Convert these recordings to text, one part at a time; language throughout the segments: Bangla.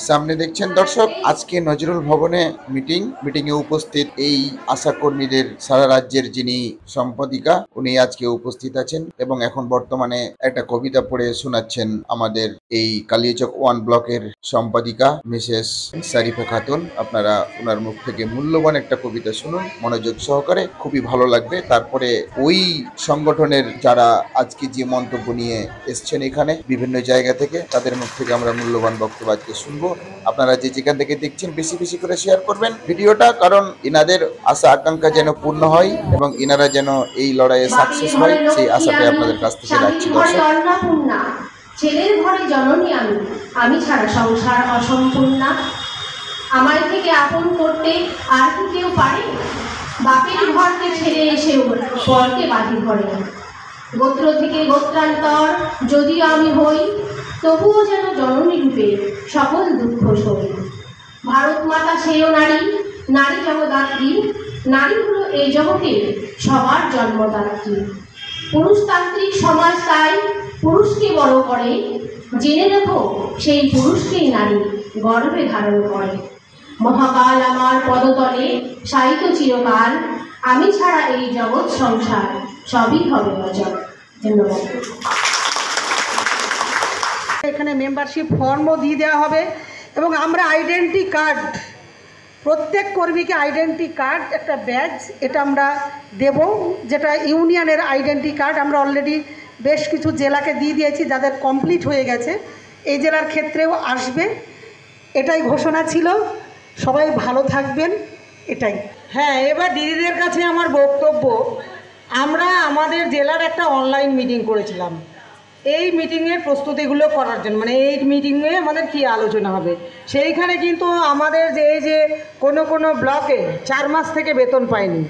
সামনে দেখছেন দর্শক, আজকে নজরুল ভবনে মিটিংয়ে উপস্থিত এই আশা কর্মীদের সারা রাজ্যের যিনি সম্পাদিকা, উনি আজকে উপস্থিত আছেন এবং এখন বর্তমানে একটা কবিতা পড়ে শোনাচ্ছেন আমাদের এই কালিয়াচক 1 ব্লকের সম্পাদিকা মিসেস সারিফা খাতুন। আপনারা ওনার মুখ থেকে মূল্যবান একটা কবিতা শুনুন মনোযোগ সহকারে, খুবই ভালো লাগবে। তারপরে ওই সংগঠনের যারা আজকে যে মন্তব্য নিয়ে এসছেন এখানে বিভিন্ন জায়গা থেকে, তাদের মুখ থেকে আমরা মূল্যবান বক্তব্য আজকে শুনবো। আপনারা যে যেখান থেকে দেখছেন বেশি বেশি করে শেয়ার করবেন ভিডিওটা, কারণ ইনাদের আশা আকাঙ্ক্ষা যেন পূর্ণ হয় এবং ইনারা যেন এই লড়াইয়ে সাকসেস হয়, সেই আশাটাই আপনাদের কাছ থেকে রাখছি দর্শক। ছেলের ঘরে জননী আমি ছাড়া সংসার অসম্পূর্ণা। আমার থেকে আপন করতে আর কি কেউ পারে? বাপের ঘরকে ছেড়ে এসেও পরকে বাড়ি ঘরে। গোত্র থেকে গোত্রান্তর যদিও আমি হই, তবুও যেন জননী রূপে সকল দুঃখ সই। ভারত মাতা সেও নারী, নারী জগদাত্রী। নারী হলো এই জগতে সবার জন্মদাত্রী। পুরুষতান্ত্রিক সমাজ তাই পুরুষকে বড় করে। জেনে রেখো সেই পুরুষকেই নারী গর্ভে ধারণ করে। মহাকাল আমার পদতলে সাহিত্য চিরকাল। আমি ছাড়া এই জগৎ সংসার সবই হবে অচল। ধন্যবাদ। এখানে মেম্বারশিপ ফর্মও দিয়ে দেওয়া হবে এবং আমরা আইডেন্টি কার্ড, প্রত্যেক কর্মীকে আইডেন্টি কার্ড, একটা ব্যাজ, এটা আমরা দেব, যেটা ইউনিয়নের আইডেন্টি কার্ড। আমরা অলরেডি বেশ কিছু জেলাকে দিয়ে দিয়েছি, যাদের কমপ্লিট হয়ে গেছে। এই জেলার ক্ষেত্রেও আসবে। এটাই ঘোষণা ছিল। সবাই ভালো থাকবেন, এটাই। হ্যাঁ, এবার দিদিদের কাছে আমার বক্তব্য, আমরা আমাদের জেলার একটা অনলাইন মিটিং করেছিলাম এই মিটিংয়ের প্রস্তুতিগুলো করার জন্য, মানে এই মিটিংয়ে আমাদের কি আলোচনা হবে সেইখানে। কিন্তু আমাদের যে কোনো ব্লকে 4 মাস থেকে বেতন পায়নি।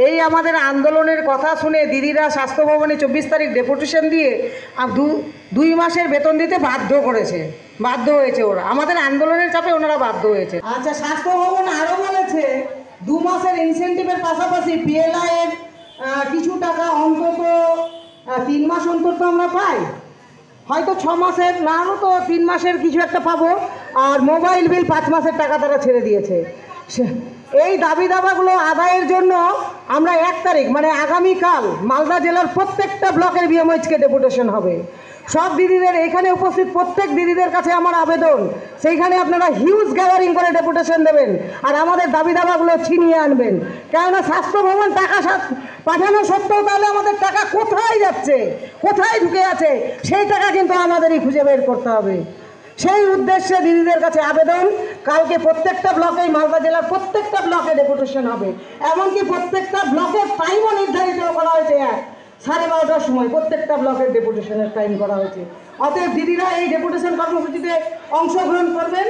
এই আমাদের আন্দোলনের কথা শুনে দিদিরা স্বাস্থ্য ভবনে 24 তারিখ ডেপুটেশন দিয়ে 2 মাসের বেতন দিতে বাধ্য হয়েছে ওরা। আমাদের আন্দোলনের চাপে ওনারা বাধ্য হয়েছে। আচ্ছা, স্বাস্থ্য ভবন আরও বলেছে 2 মাসের ইনসেন্টিভের পাশাপাশি পিএলআই এর কিছু টাকা অন্তত 3 মাস অন্তত আমরা পাই, হয়তো 6 মাসের, না হলেও তো 3 মাসের কিছু একটা পাবো। আর মোবাইল বিল 5 মাসের টাকা তারা ছেড়ে দিয়েছে। এই দাবি দাবাগুলো আদায়ের জন্য আমরা 1 তারিখ মানে আগামীকাল মালদা জেলার প্রত্যেকটা ব্লকের বিএমএইচকে ডেপুটেশন হবে। সব দিদিদের, এখানে উপস্থিত প্রত্যেক দিদিদের কাছে আমার আবেদন, সেইখানে আপনারা হিউজ গ্যাদারিং করে ডেপুটেশন দেবেন আর আমাদের দাবি দাবাগুলো ছিনিয়ে আনবেন। কেননা স্বাস্থ্য ভবন টাকা পাঠানো সত্ত্বেও তাহলে আমাদের টাকা কোথায় যাচ্ছে, কোথায় ঢুকে আছে, সেই টাকা কিন্তু আমাদেরই খুঁজে বের করতে হবে। সেই উদ্দেশ্যে দিদিদের কাছে আবেদন, কালকে প্রত্যেকটা ব্লকে, মালদা জেলার প্রত্যেকটা ব্লকে ডেপুটেশন হবে। এমনকি প্রত্যেকটা ব্লকের টাইমও নির্ধারিত করা হয়েছে, 12:30টার সময় প্রত্যেকটা ব্লকের ডেপুটেশনের টাইম করা হয়েছে। অতএব দিদিরা এই ডেপুটেশন কর্মসূচিতে অংশগ্রহণ করবেন।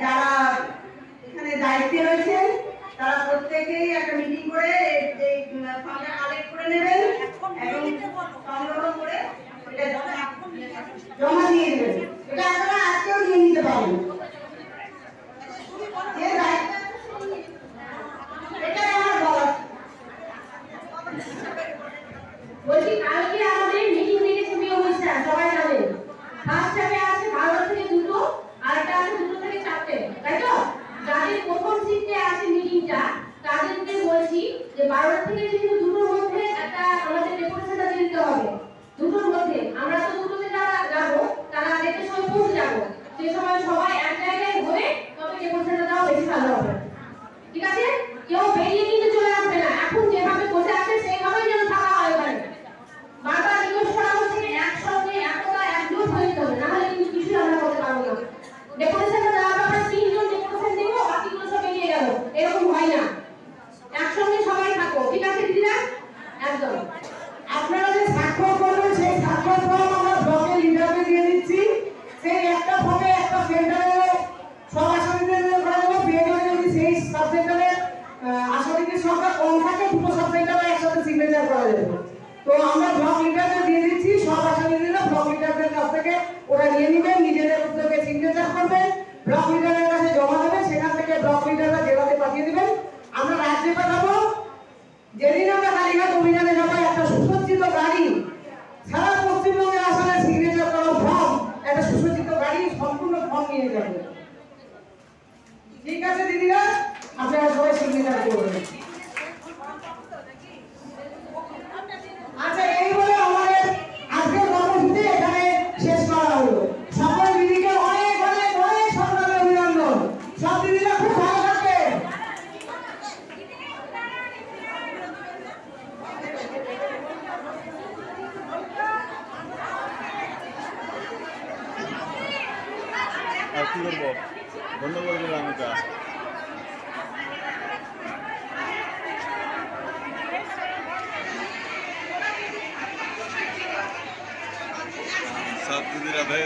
যারা এখানে দায়িত্বে রয়েছেন তারা প্রত্যেকেই একটা মিটিং করে এই ফর্মটা কালেক্ট করে নেবেন এবং সংগ্রহ করে জমা দিয়ে দেবেন। এটা আপনারা আজকেও নিয়ে নিতে পারেন। এটাই আমার বলা। বলছি, কালকে আমাদের মিটিং ডেকেছে অনুষ্ঠান, সবাই জানেন। ফার্স্ট টাইমে আছে ভারত থেকে 2টো, আর একটা আছে 2টো থেকে 4টে, তাই তো? যাদের প্রথম শিফটে আছে মিটিংটা, তাদেরকে বলছি যে 12 থেকে যেহেতু 2টোর মধ্যে একটা আমাদের ডেপুটেশনটা দিতে হবে। 2টোর মধ্যে আমরা তো 2টোতে যারা যাবো তারা দেখতে সময় পৌঁছে যাবো, সেই সময় সবাই এক জায়গায় হয়ে তবে ডেপুটেশনটা দেওয়া বেশি ভালো হবে। ঠিক আছে? কেউ বেরিয়ে কিন্তু চলে আসবে না। এখন যেভাবে বসে আছে সেইভাবেই যেন থাকা হয়। ওখানে বারবার রিকোয়েস্ট করা হচ্ছে একসঙ্গে একতা একজোট হয়ে যেতে হবে, নাহলে কিন্তু কিছুই আমরা করতে পারবো না। ডেপুটেশনটা দেওয়ার ব্যাপারে 3 জন ডেপুটেশন দিব, বাকিগুলো সব বেরিয়ে গেল, এরকম হয় না। একসঙ্গে সবাই থাকো, ঠিক আছে দিদিরা? একদম। আপনারা যে স্বাক্ষর করবেন সেই স্বাক্ষর ফর্ম আমরা ব্লকের লিডারকে দিয়ে দিচ্ছি। সেই একটা ফর্মে একটা সেন্টারে সব আসামিদের করা যাবে। বিএলও যদি সেই সাব সেন্টারের আসামিদের সংখ্যা কম থাকে, 2টো সাব সেন্টারে একসাথে সিগনেচার করা যাবে। তো আমরা ব্লক লিডারদের দিয়ে দিচ্ছি, সব আসামিরা ব্লক লিডারদের কাছ থেকে ওরা নিয়ে নেবেন, নিজেদের উদ্যোগে সিগনেচার করবেন, ব্লক লিডারের কাছে জমা দেবেন, সেখান থেকে ব্লক লিডাররা জেলাতে পাঠিয়ে দেবেন। আমরা রাজ্যে পাঠাবো। যেদিন আমরা কালীঘাট অভিযানে যাবো, একটা সুসজ্জিত গাড়ি, সারা পশ্চিমবঙ্গের আসামের সিগনেচার করা ফর্ম, একটা সুসজ্জিত গাড়ি সম্পূর্ণ ফর্ম নিয়ে যাবে। ঠিক আছে দিদিরা, আপনারা সবাই সিগনেচার করবেন। আচ্ছা, এই বলে আমাদের আজকের কর্মসূচি এখানে শেষ করা হলো। সকল দিদিকে অনেক অনেক অনেক সংগ্রামী অভিনন্দন। সব দিদিরা খুব ভালো থাকবেন। আর কি করবো, বন্ধ করে দিলাম এটা। সব দিদিরা ভাই